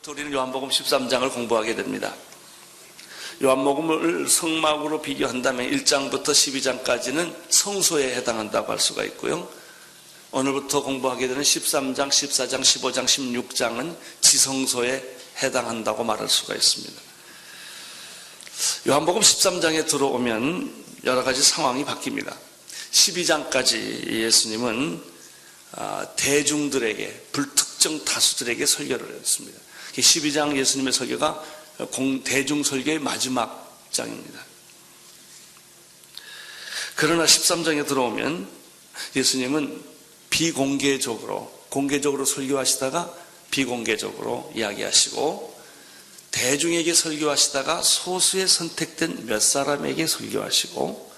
오늘부터 우리는 요한복음 13장을 공부하게 됩니다. 요한복음을 성막으로 비교한다면 1장부터 12장까지는 성소에 해당한다고 할 수가 있고요. 오늘부터 공부하게 되는 13장, 14장, 15장, 16장은 지성소에 해당한다고 말할 수가 있습니다. 요한복음 13장에 들어오면 여러 가지 상황이 바뀝니다. 12장까지 예수님은 대중들에게, 불특정 다수들에게 설교를 했습니다. 12장 예수님의 설교가 대중설교의 마지막 장입니다. 그러나 13장에 들어오면 예수님은 공개적으로 설교하시다가 비공개적으로 이야기하시고, 대중에게 설교하시다가 소수의 선택된 몇 사람에게 설교하시고,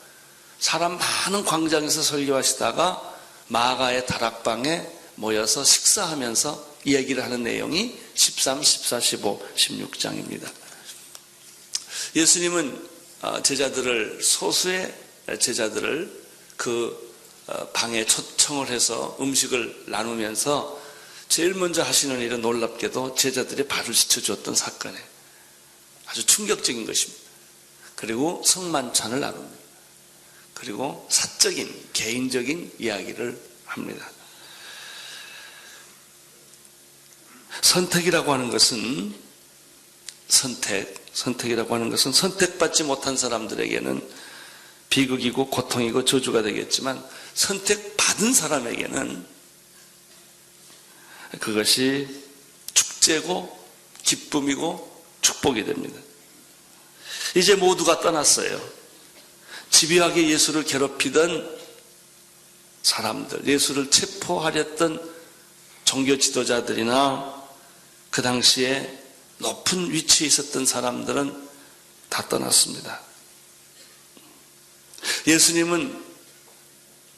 사람 많은 광장에서 설교하시다가 마가의 다락방에 모여서 식사하면서 이야기를 하는 내용이 13, 14, 15, 16장입니다. 예수님은 소수의 제자들을 그 방에 초청을 해서 음식을 나누면서 제일 먼저 하시는 일은 놀랍게도 제자들의 발을 씻어주었던 사건에 아주 충격적인 것입니다. 그리고 성만찬을 나눕니다. 그리고 사적인, 개인적인 이야기를 합니다. 선택이라고 하는 것은 선택받지 못한 사람들에게는 비극이고 고통이고 저주가 되겠지만, 선택받은 사람에게는 그것이 축제고 기쁨이고 축복이 됩니다. 이제 모두가 떠났어요. 집요하게 예수를 괴롭히던 사람들, 예수를 체포하렸던 종교 지도자들이나 그 당시에 높은 위치에 있었던 사람들은 다 떠났습니다. 예수님은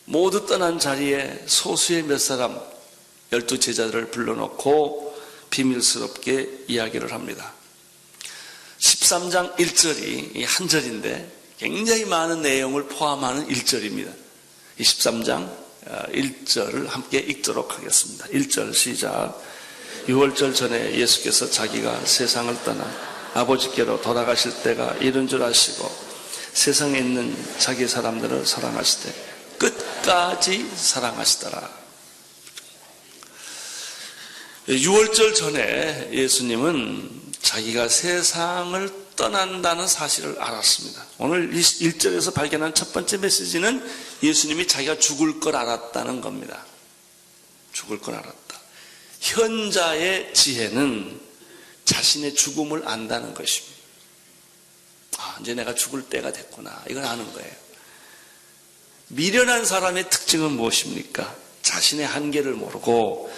모두 떠난 자리에 소수의 몇 사람, 12제자들을 불러놓고 비밀스럽게 이야기를 합니다. 13장 1절이 한 절인데 굉장히 많은 내용을 포함하는 1절입니다. 이 13장 1절을 함께 읽도록 하겠습니다. 1절 시작. 유월절 전에 예수께서 자기가 세상을 떠나 아버지께로 돌아가실 때가 이른 줄 아시고 세상에 있는 자기 사람들을 사랑하시되 끝까지 사랑하시더라. 유월절 전에 예수님은 자기가 세상을 떠난다는 사실을 알았습니다. 오늘 1절에서 발견한 첫 번째 메시지는 예수님이 자기가 죽을 걸 알았다는 겁니다. 죽을 걸 알았다. 현자의 지혜는 자신의 죽음을 안다는 것입니다. 이제 내가 죽을 때가 됐구나. 이걸 아는 거예요. 미련한 사람의 특징은 무엇입니까? 자신의 한계를 모르고,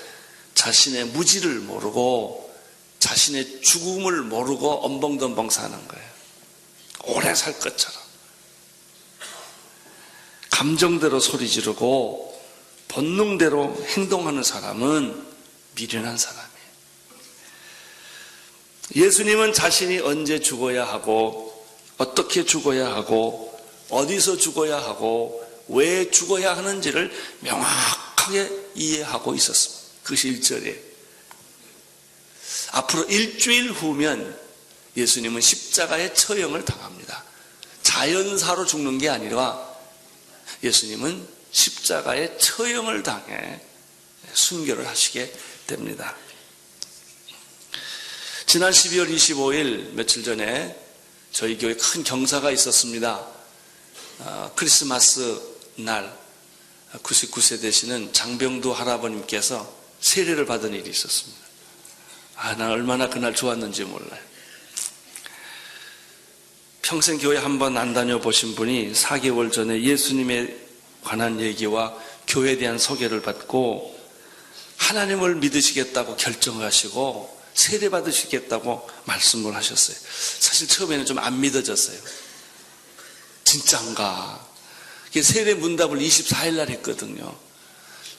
자신의 무지를 모르고, 자신의 죽음을 모르고 엄벙덤벙 사는 거예요. 오래 살 것처럼. 감정대로 소리 지르고 본능대로 행동하는 사람은 미련한 사람이에요. 예수님은 자신이 언제 죽어야 하고, 어떻게 죽어야 하고, 어디서 죽어야 하고, 왜 죽어야 하는지를 명확하게 이해하고 있었습니다. 그것이 1절이에요. 앞으로 일주일 후면 예수님은 십자가의 처형을 당합니다. 자연사로 죽는 게 아니라 예수님은 십자가의 처형을 당해 순교를 하시게 됩니다. 지난 12월 25일 며칠 전에 저희 교회에 큰 경사가 있었습니다. 크리스마스 날 99세 되시는 장병두 할아버님께서 세례를 받은 일이 있었습니다. 난 얼마나 그날 좋았는지 몰라요. 평생 교회 한 번 안 다녀보신 분이 4개월 전에 예수님에 관한 얘기와 교회에 대한 소개를 받고 하나님을 믿으시겠다고 결정하시고 세례 받으시겠다고 말씀을 하셨어요. 사실 처음에는 좀 안 믿어졌어요. 진짠가? 세례 문답을 24일 날 했거든요.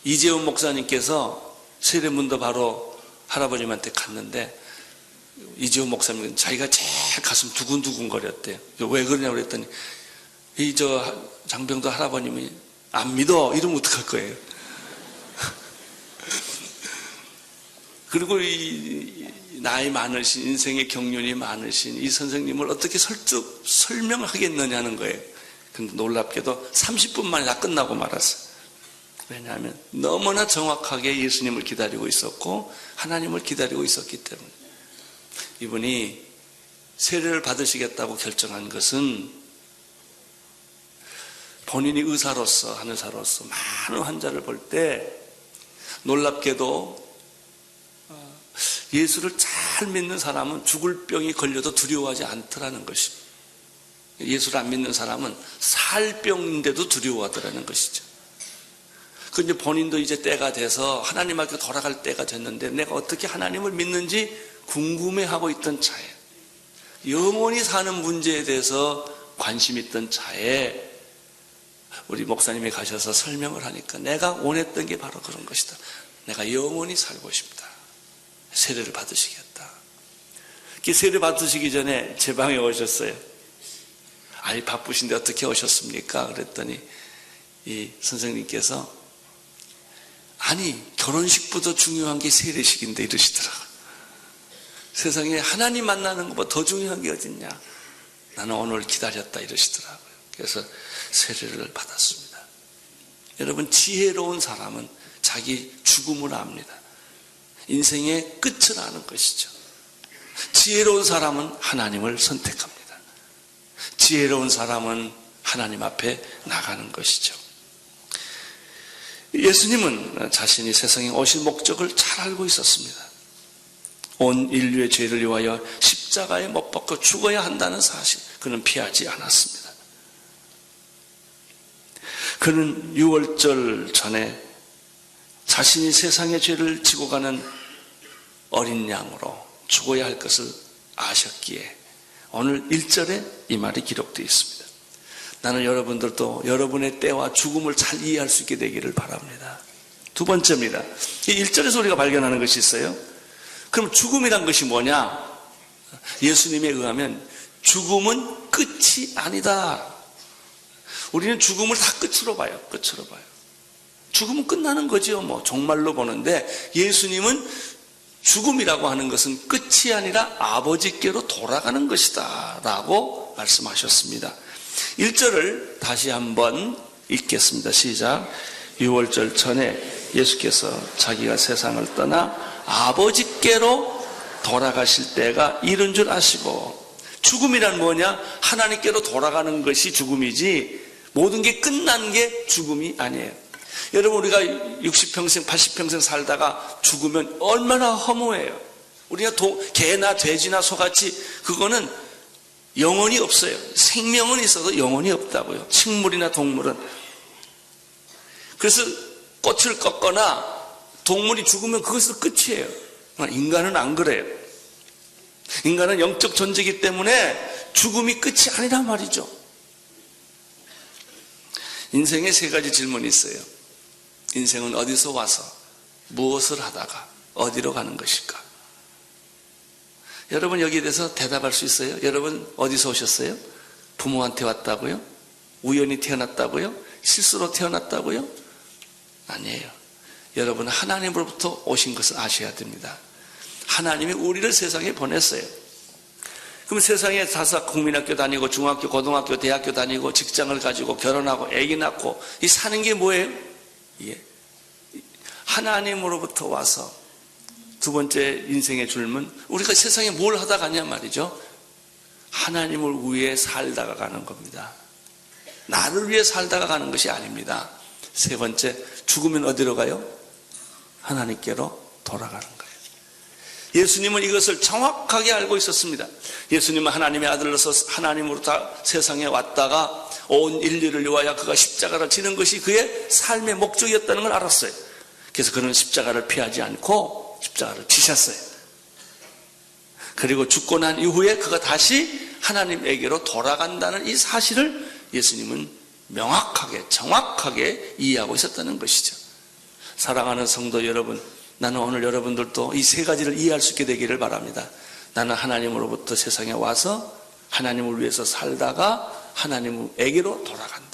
이재훈 목사님께서 세례 문답 바로 할아버님한테 갔는데, 이재훈 목사님은 자기가 제일 가슴 두근두근 거렸대요. 왜 그러냐고 그랬더니, 장병도 할아버님이 안 믿어 이러면 어떡할 거예요? 그리고 이 나이 많으신, 인생의 경륜이 많으신 이 선생님을 어떻게 설명하겠느냐는 거예요. 근데 놀랍게도 30분 만에 다 끝나고 말았어요. 왜냐하면 너무나 정확하게 예수님을 기다리고 있었고 하나님을 기다리고 있었기 때문에. 이분이 세례를 받으시겠다고 결정한 것은 본인이 의사로서, 한의사로서 많은 환자를 볼 때 놀랍게도 예수를 잘 믿는 사람은 죽을 병이 걸려도 두려워하지 않더라는 것입니다. 예수를 안 믿는 사람은 살 병인데도 두려워하더라는 것이죠. 근데 본인도 이제 때가 돼서 하나님 앞에 돌아갈 때가 됐는데 내가 어떻게 하나님을 믿는지 궁금해하고 있던 차에, 영원히 사는 문제에 대해서 관심 있던 차에 우리 목사님이 가셔서 설명을 하니까 내가 원했던 게 바로 그런 것이다. 내가 영원히 살고 싶다. 세례를 받으시겠다. 세례 받으시기 전에 제 방에 오셨어요. 아니 바쁘신데 어떻게 오셨습니까? 그랬더니 이 선생님께서 아니 결혼식보다 중요한 게 세례식인데 이러시더라고요. 세상에 하나님 만나는 것보다 더 중요한 게 어딨냐. 나는 오늘 기다렸다 이러시더라고요. 그래서 세례를 받았습니다. 여러분 지혜로운 사람은 자기 죽음을 압니다. 인생의 끝을 아는 것이죠. 지혜로운 사람은 하나님을 선택합니다. 지혜로운 사람은 하나님 앞에 나가는 것이죠. 예수님은 자신이 세상에 오실 목적을 잘 알고 있었습니다. 온 인류의 죄를 위하여 십자가에 못 박혀 죽어야 한다는 사실, 그는 피하지 않았습니다. 그는 유월절 전에 자신이 세상의 죄를 지고 가는 어린 양으로 죽어야 할 것을 아셨기에 오늘 1절에 이 말이 기록되어 있습니다. 나는 여러분들도 여러분의 때와 죽음을 잘 이해할 수 있게 되기를 바랍니다. 두 번째입니다. 이 1절에서 우리가 발견하는 것이 있어요. 그럼 죽음이란 것이 뭐냐? 예수님에 의하면 죽음은 끝이 아니다. 우리는 죽음을 다 끝으로 봐요. 끝으로 봐요. 죽음은 끝나는 거죠. 뭐 정말로 보는데 예수님은 죽음이라고 하는 것은 끝이 아니라 아버지께로 돌아가는 것이다 라고 말씀하셨습니다. 1절을 다시 한번 읽겠습니다. 시작. 유월절 전에 예수께서 자기가 세상을 떠나 아버지께로 돌아가실 때가 이른 줄 아시고, 죽음이란 뭐냐? 하나님께로 돌아가는 것이 죽음이지 모든 게 끝난 게 죽음이 아니에요. 여러분 우리가 60평생 80평생 살다가 죽으면 얼마나 허무해요. 우리가 개나 돼지나 소같이 그거는 영혼이 없어요. 생명은 있어도 영혼이 없다고요. 식물이나 동물은. 그래서 꽃을 꺾거나 동물이 죽으면 그것으로 끝이에요. 인간은 안 그래요. 인간은 영적 존재이기 때문에 죽음이 끝이 아니란 말이죠. 인생에 3가지 질문이 있어요. 인생은 어디서 와서 무엇을 하다가 어디로 가는 것일까? 여러분 여기에 대해서 대답할 수 있어요? 여러분 어디서 오셨어요? 부모한테 왔다고요? 우연히 태어났다고요? 실수로 태어났다고요? 아니에요. 여러분은 하나님으로부터 오신 것을 아셔야 됩니다. 하나님이 우리를 세상에 보냈어요. 그럼 세상에 가서 국민학교 다니고 중학교, 고등학교, 대학교 다니고 직장을 가지고 결혼하고 아기 낳고 이 사는 게 뭐예요? 예. 하나님으로부터 와서 두 번째 인생의 줄문, 우리가 세상에 뭘 하다 가냐 말이죠. 하나님을 위해 살다가 가는 겁니다. 나를 위해 살다가 가는 것이 아닙니다. 세 번째, 죽으면 어디로 가요? 하나님께로 돌아가는 거예요. 예수님은 이것을 정확하게 알고 있었습니다. 예수님은 하나님의 아들로서 하나님으로부터 세상에 왔다가 온 인류를 위하여 그가 십자가를 지는 것이 그의 삶의 목적이었다는 걸 알았어요. 그래서 그는 십자가를 피하지 않고 십자가를 지셨어요. 그리고 죽고 난 이후에 그가 다시 하나님에게로 돌아간다는 이 사실을 예수님은 명확하게 정확하게 이해하고 있었다는 것이죠. 사랑하는 성도 여러분, 나는 오늘 여러분들도 이 3가지를 이해할 수 있게 되기를 바랍니다. 나는 하나님으로부터 세상에 와서 하나님을 위해서 살다가 하나님에게로 돌아간다.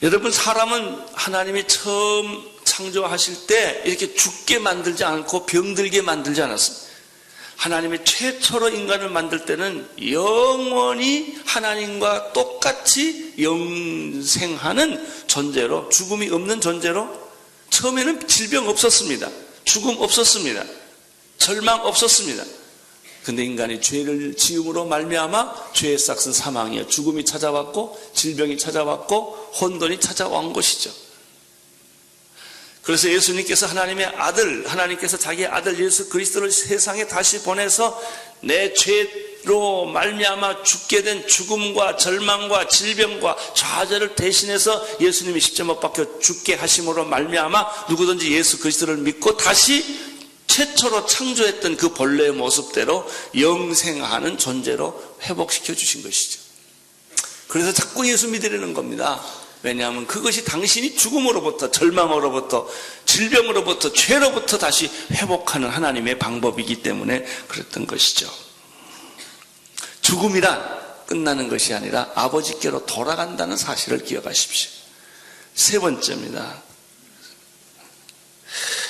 여러분, 사람은 하나님이 처음 창조하실 때 이렇게 죽게 만들지 않고 병들게 만들지 않았습니다. 하나님이 최초로 인간을 만들 때는 영원히 하나님과 똑같이 영생하는 존재로, 죽음이 없는 존재로, 처음에는 질병 없었습니다. 죽음 없었습니다. 절망 없었습니다. 근데 인간이 죄를 지음으로 말미암아 죄의 싹은 사망이에요. 죽음이 찾아왔고 질병이 찾아왔고 혼돈이 찾아온 것이죠. 그래서 예수님께서 하나님의 아들, 하나님께서 자기의 아들 예수 그리스도를 세상에 다시 보내서 내 죄로 말미암아 죽게 된 죽음과 절망과 질병과 좌절을 대신해서 예수님이 십자가 못 박혀 죽게 하심으로 말미암아 누구든지 예수 그리스도를 믿고 다시 최초로 창조했던 그 본래의 모습대로 영생하는 존재로 회복시켜 주신 것이죠. 그래서 자꾸 예수 믿으려는 겁니다. 왜냐하면 그것이 당신이 죽음으로부터, 절망으로부터, 질병으로부터, 죄로부터 다시 회복하는 하나님의 방법이기 때문에 그랬던 것이죠. 죽음이란 끝나는 것이 아니라 아버지께로 돌아간다는 사실을 기억하십시오. 세 번째입니다.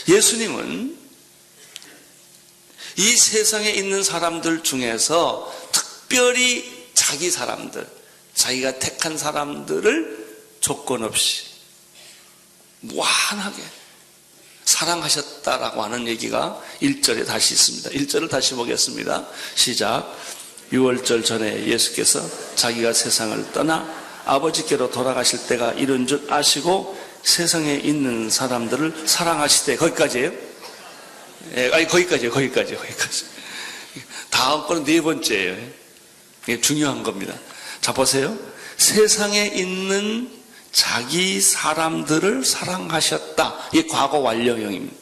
예수님은 이 세상에 있는 사람들 중에서 특별히 자기 사람들, 자기가 택한 사람들을 조건 없이 무한하게 사랑하셨다라고 하는 얘기가 1절에 다시 있습니다. 1절을 다시 보겠습니다. 시작. 유월절 전에 예수께서 자기가 세상을 떠나 아버지께로 돌아가실 때가 이른 줄 아시고 세상에 있는 사람들을 사랑하시되, 거기까지예요? 거기까지요. 다음 거는 네 번째예요. 이게 중요한 겁니다. 자, 보세요. 세상에 있는 자기 사람들을 사랑하셨다. 이게 과거 완료형입니다.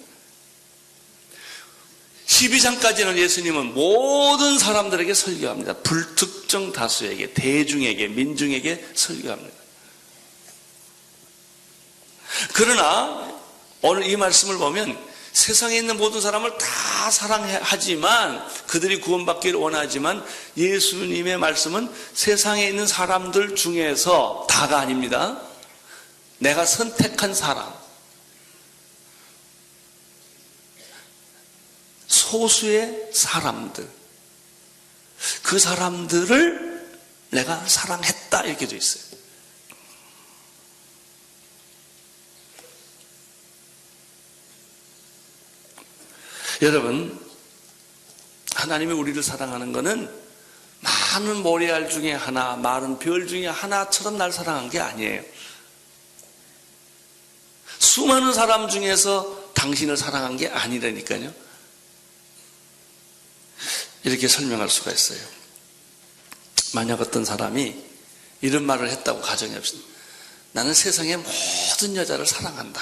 12장까지는 예수님은 모든 사람들에게 설교합니다. 불특정 다수에게, 대중에게, 민중에게 설교합니다. 그러나 오늘 이 말씀을 보면 세상에 있는 모든 사람을 다 사랑하지만, 그들이 구원받기를 원하지만, 예수님의 말씀은 세상에 있는 사람들 중에서 다가 아닙니다. 내가 선택한 사람, 소수의 사람들, 그 사람들을 내가 사랑했다, 이렇게 되어 있어요. 여러분, 하나님이 우리를 사랑하는 것은 많은 모래알 중에 하나, 많은 별 중에 하나처럼 날 사랑한 게 아니에요. 수많은 사람 중에서 당신을 사랑한 게 아니라니까요. 이렇게 설명할 수가 있어요. 만약 어떤 사람이 이런 말을 했다고 가정해 봅시다. 나는 세상의 모든 여자를 사랑한다.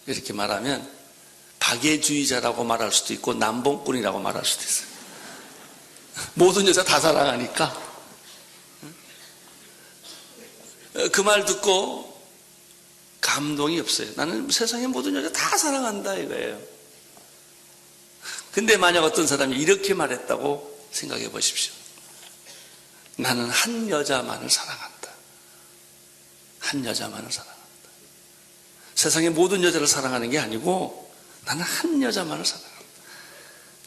이렇게 말하면 박애주의자라고 말할 수도 있고 남봉꾼이라고 말할 수도 있어요. 모든 여자 다 사랑하니까. 그 말 듣고 감동이 없어요. 나는 세상의 모든 여자 다 사랑한다 이거예요. 근데 만약 어떤 사람이 이렇게 말했다고 생각해 보십시오. 나는 한 여자만을 사랑한다. 한 여자만을 사랑한다. 세상의 모든 여자를 사랑하는 게 아니고 나는 한 여자만을 사랑한다.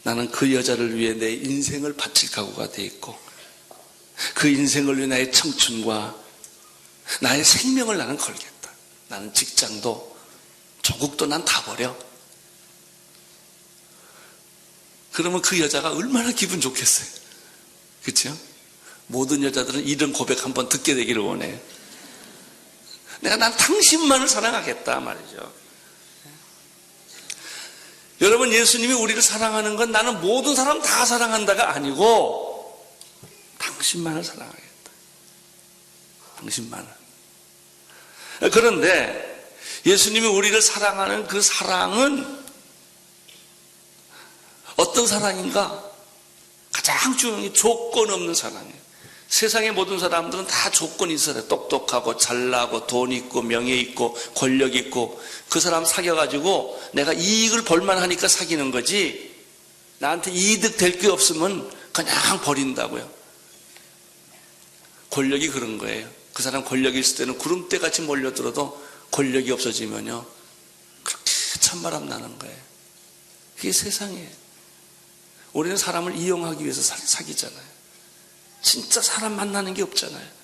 나는 그 여자를 위해 내 인생을 바칠 각오가 돼 있고 그 인생을 위해 나의 청춘과 나의 생명을 나는 걸겠다. 나는 직장도 조국도 난 다 버려. 그러면 그 여자가 얼마나 기분 좋겠어요. 그렇죠? 모든 여자들은 이런 고백 한번 듣게 되기를 원해요. 난 당신만을 사랑하겠다 말이죠. 여러분, 예수님이 우리를 사랑하는 건 나는 모든 사람 다 사랑한다가 아니고 당신만을 사랑하겠다. 당신만을. 그런데 예수님이 우리를 사랑하는 그 사랑은 어떤 사랑인가? 가장 중요한 게 조건 없는 사랑이에요. 세상의 모든 사람들은 다 조건이 있어요. 똑똑하고 잘나고 돈 있고 명예 있고 권력 있고 그 사람 사귀어가지고 내가 이익을 볼만 하니까 사귀는 거지 나한테 이득 될 게 없으면 그냥 버린다고요. 권력이 그런 거예요. 그 사람 권력이 있을 때는 구름대같이 몰려들어도 권력이 없어지면요 그렇게 찬바람 나는 거예요. 그게 세상이에요. 우리는 사람을 이용하기 위해서 사귀잖아요. 진짜 사람 만나는 게 없잖아요.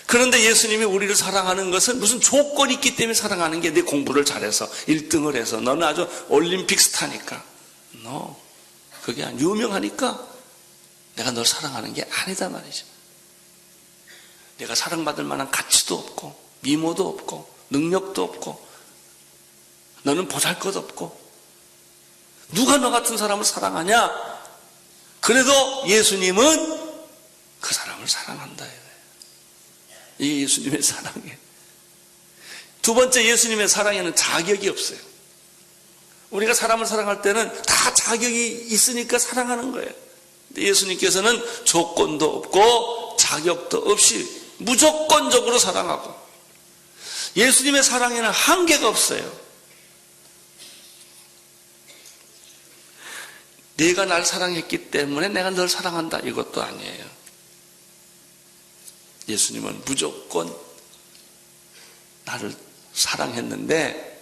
그런데 예수님이 우리를 사랑하는 것은 무슨 조건이 있기 때문에 사랑하는 게 내 공부를 잘해서 1등을 해서 너는 아주 올림픽 스타니까 그게 아니라 유명하니까 내가 널 사랑하는 게 아니다 말이죠. 내가 사랑받을 만한 가치도 없고 미모도 없고 능력도 없고 너는 보잘것없고 누가 너 같은 사람을 사랑하냐? 그래도 예수님은 그 사람을 사랑한다. 이게 예수님의 사랑이에요. 두 번째, 예수님의 사랑에는 자격이 없어요. 우리가 사람을 사랑할 때는 다 자격이 있으니까 사랑하는 거예요. 근데 예수님께서는 조건도 없고 자격도 없이 무조건적으로 사랑하고, 예수님의 사랑에는 한계가 없어요. 네가 날 사랑했기 때문에 내가 널 사랑한다, 이것도 아니에요. 예수님은 무조건 나를 사랑했는데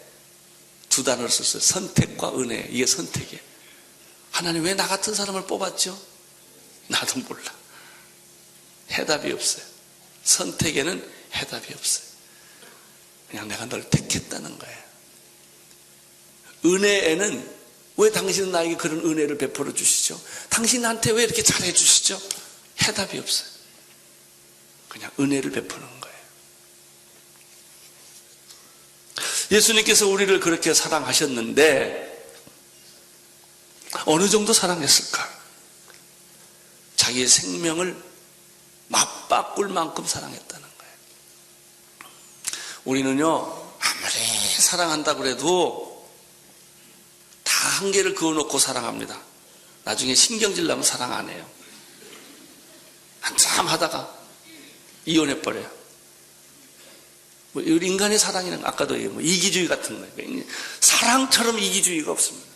두 단어를 썼어요. 선택과 은혜. 이게 선택이에요. 하나님 왜 나 같은 사람을 뽑았죠? 나도 몰라. 해답이 없어요. 선택에는 해답이 없어요. 그냥 내가 널 택했다는 거예요. 은혜에는 왜 당신은 나에게 그런 은혜를 베풀어 주시죠? 당신 나한테 왜 이렇게 잘해 주시죠? 해답이 없어요. 그냥 은혜를 베푸는 거예요. 예수님께서 우리를 그렇게 사랑하셨는데 어느 정도 사랑했을까? 자기의 생명을 맞바꿀 만큼 사랑했다는 거예요. 우리는요, 아무리 사랑한다고 그래도 다 한계를 그어놓고 사랑합니다. 나중에 신경질 나면 사랑 안 해요. 한참 하다가 이혼해버려요. 우리 인간의 사랑이란 아까도 이기주의 같은 거예요. 사랑처럼 이기주의가 없습니다.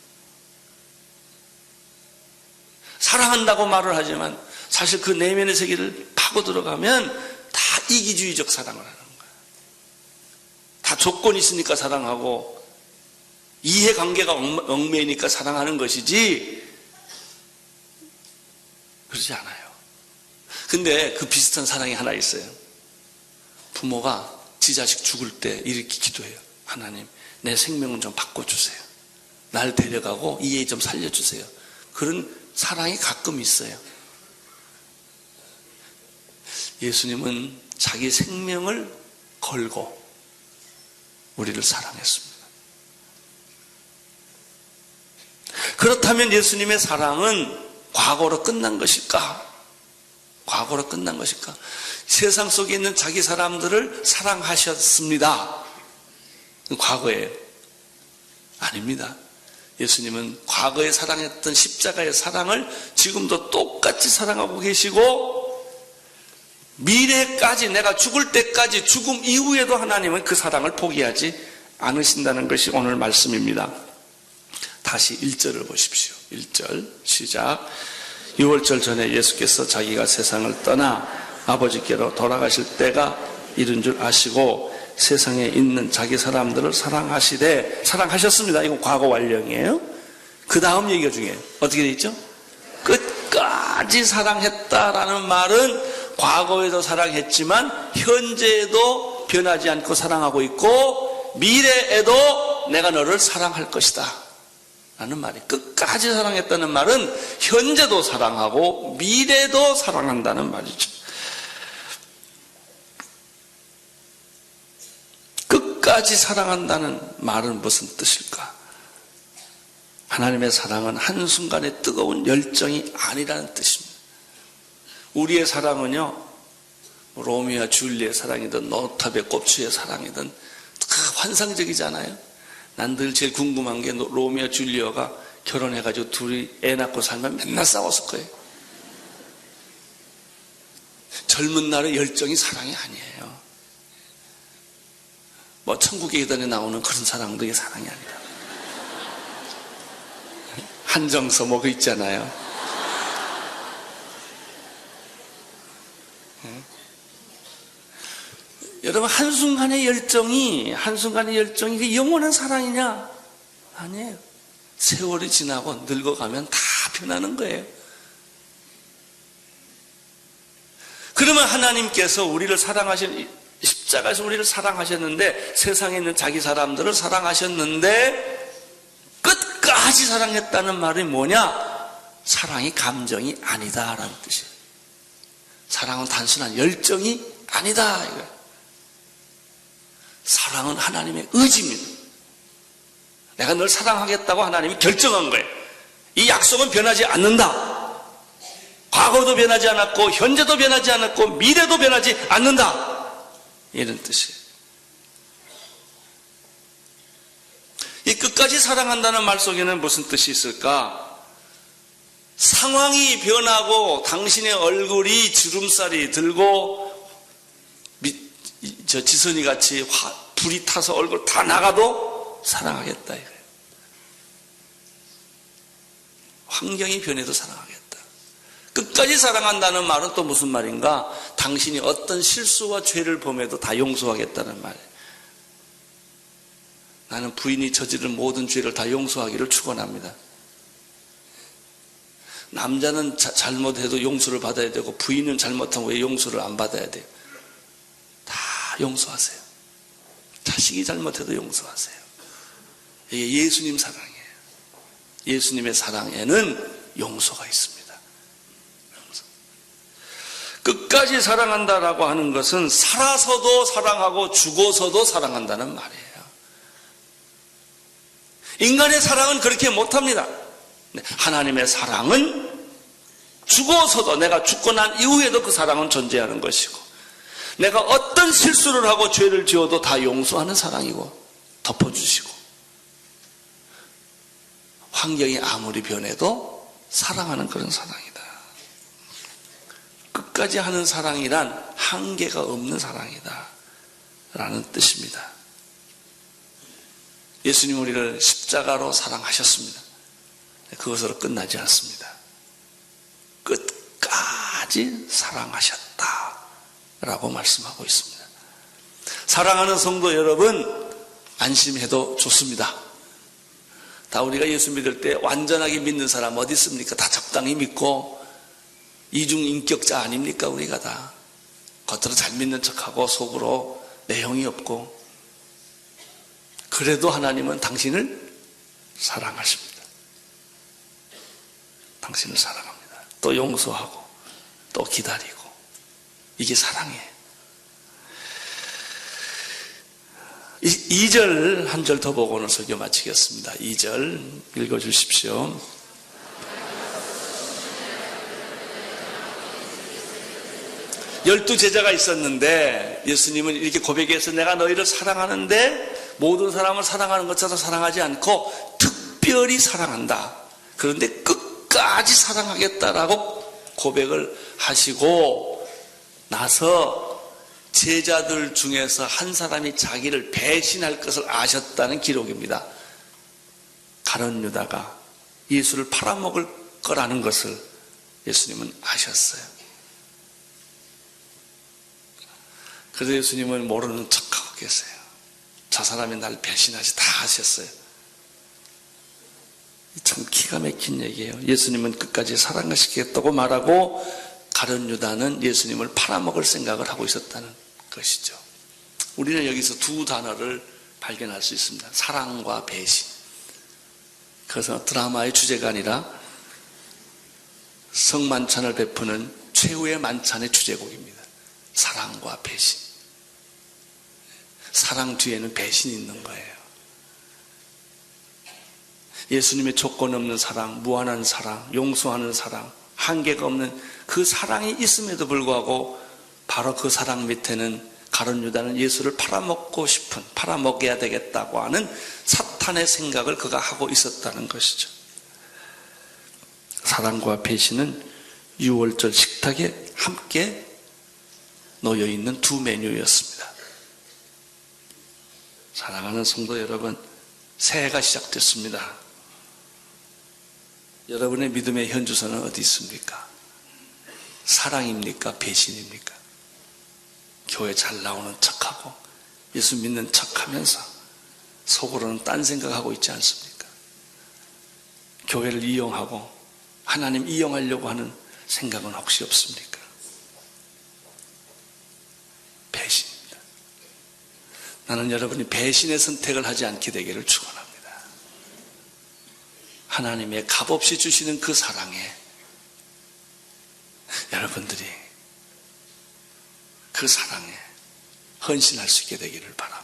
사랑한다고 말을 하지만 사실 그 내면의 세계를 파고 들어가면 다 이기주의적 사랑을 하는 거예요. 다 조건이 있으니까 사랑하고 이해관계가 얽매이니까 사랑하는 것이지 그렇지 않아요. 근데 그 비슷한 사랑이 하나 있어요. 부모가 지 자식 죽을 때 이렇게 기도해요. 하나님, 내 생명은 좀 바꿔주세요. 날 데려가고 이 애 좀 살려주세요. 그런 사랑이 가끔 있어요. 예수님은 자기 생명을 걸고 우리를 사랑했습니다. 그렇다면 예수님의 사랑은 과거로 끝난 것일까? 과거로 끝난 것일까? 세상 속에 있는 자기 사람들을 사랑하셨습니다. 과거예요. 아닙니다. 예수님은 과거에 사랑했던 십자가의 사랑을 지금도 똑같이 사랑하고 계시고 미래까지, 내가 죽을 때까지, 죽음 이후에도 하나님은 그 사랑을 포기하지 않으신다는 것이 오늘 말씀입니다. 다시 1절을 보십시오. 1절 시작. 유월절 전에 예수께서 자기가 세상을 떠나 아버지께로 돌아가실 때가 이른 줄 아시고 세상에 있는 자기 사람들을 사랑하시되, 사랑하셨습니다. 이건 과거 완령이에요. 그 다음 얘기가 중요해요. 어떻게 돼 있죠? 끝까지 사랑했다라는 말은 과거에도 사랑했지만 현재에도 변하지 않고 사랑하고 있고 미래에도 내가 너를 사랑할 것이다 라는 말이, 끝까지 사랑했다는 말은 현재도 사랑하고 미래도 사랑한다는 말이죠. 끝까지 사랑한다는 말은 무슨 뜻일까? 하나님의 사랑은 한순간의 뜨거운 열정이 아니라는 뜻입니다. 우리의 사랑은요, 로미오와 줄리의 사랑이든 노탑의 꼽추의 사랑이든 환상적이잖아요. 난 늘 제일 궁금한 게 로미오와 줄리오가 결혼해가지고 둘이 애 낳고 살면 맨날 싸웠을 거예요. 젊은 날의 열정이 사랑이 아니에요. 뭐 천국의 계단에 나오는 그런 사랑도 이게 사랑이 아니다. 한정서 뭐 그 있잖아요. 여러분, 한순간의 열정이 그 영원한 사랑이냐? 아니에요. 세월이 지나고 늙어가면 다 변하는 거예요. 그러면 하나님께서 우리를 십자가에서 우리를 사랑하셨는데, 세상에 있는 자기 사람들을 사랑하셨는데, 끝까지 사랑했다는 말이 뭐냐? 사랑이 감정이 아니다라는 뜻이에요. 사랑은 단순한 열정이 아니다, 이거예요. 사랑은 하나님의 의지입니다. 내가 널 사랑하겠다고 하나님이 결정한 거예요. 이 약속은 변하지 않는다. 과거도 변하지 않았고, 현재도 변하지 않았고, 미래도 변하지 않는다. 이런 뜻이에요. 이 끝까지 사랑한다는 말 속에는 무슨 뜻이 있을까? 상황이 변하고 당신의 얼굴이 주름살이 들고 지선이 같이 불이 타서 얼굴 다 나가도 사랑하겠다 이거예요. 환경이 변해도 사랑하겠다. 끝까지 사랑한다는 말은 또 무슨 말인가? 당신이 어떤 실수와 죄를 범해도 다 용서하겠다는 말이에요. 나는 부인이 저지른 모든 죄를 다 용서하기를 축원합니다. 남자는 잘못해도 용서를 받아야 되고, 부인은 잘못하면 왜 용서를 안 받아야 돼요? 다 용서하세요. 자식이 잘못해도 용서하세요. 이게 예수님 사랑이에요. 예수님의 사랑에는 용서가 있습니다. 용서. 끝까지 사랑한다라고 하는 것은 살아서도 사랑하고 죽어서도 사랑한다는 말이에요. 인간의 사랑은 그렇게 못합니다. 하나님의 사랑은 죽어서도, 내가 죽고 난 이후에도 그 사랑은 존재하는 것이고, 내가 어떤 실수를 하고 죄를 지어도 다 용서하는 사랑이고, 덮어주시고, 환경이 아무리 변해도 사랑하는 그런 사랑이다. 끝까지 하는 사랑이란 한계가 없는 사랑이다 라는 뜻입니다. 예수님 우리를 십자가로 사랑하셨습니다. 그것으로 끝나지 않습니다. 끝까지 사랑하셨다 라고 말씀하고 있습니다. 사랑하는 성도 여러분, 안심해도 좋습니다. 다 우리가 예수 믿을 때 완전하게 믿는 사람 어디 있습니까? 다 적당히 믿고 이중인격자 아닙니까? 우리가 다 겉으로 잘 믿는 척하고 속으로 내용이 없고. 그래도 하나님은 당신을 사랑하십니다. 당신을 사랑합니다. 또 용서하고 또 기다리고. 이게 사랑이에요. 2절 한 절 더 보고 오늘 설교 마치겠습니다. 2절 읽어주십시오. 열두 제자가 있었는데 예수님은 이렇게 고백해서 내가 너희를 사랑하는데 모든 사람을 사랑하는 것처럼 사랑하지 않고 특별히 사랑한다. 그런데 끝까지 사랑하겠다라고 고백을 하시고 나서 제자들 중에서 한 사람이 자기를 배신할 것을 아셨다는 기록입니다. 가룟 유다가 예수를 팔아먹을 거라는 것을 예수님은 아셨어요. 그래서 예수님은 모르는 척하고 계세요. 저 사람이 날 배신하지 다 아셨어요. 참 기가 막힌 얘기예요. 예수님은 끝까지 사랑하시겠다고 말하고 가룟 유다는 예수님을 팔아먹을 생각을 하고 있었다는 것이죠. 우리는 여기서 두 단어를 발견할 수 있습니다. 사랑과 배신. 그래서 드라마의 주제가 아니라 성만찬을 베푸는 최후의 만찬의 주제곡입니다. 사랑과 배신. 사랑 뒤에는 배신이 있는 거예요. 예수님의 조건 없는 사랑, 무한한 사랑, 용서하는 사랑, 한계가 없는 그 사랑이 있음에도 불구하고 바로 그 사랑 밑에는 가룟 유다는 예수를 팔아먹어야 되겠다고 하는 사탄의 생각을 그가 하고 있었다는 것이죠. 사랑과 배신은 유월절 식탁에 함께 놓여 있는 두 메뉴였습니다. 사랑하는 성도 여러분, 새해가 시작됐습니다. 여러분의 믿음의 현주소는 어디 있습니까? 사랑입니까? 배신입니까? 교회 잘 나오는 척하고 예수 믿는 척하면서 속으로는 딴 생각하고 있지 않습니까? 교회를 이용하고 하나님 이용하려고 하는 생각은 혹시 없습니까? 배신입니다. 나는 여러분이 배신의 선택을 하지 않게 되기를 축원합니다. 하나님의 값없이 주시는 그 사랑에 여러분들이 그 사랑에 헌신할 수 있게 되기를 바랍니다.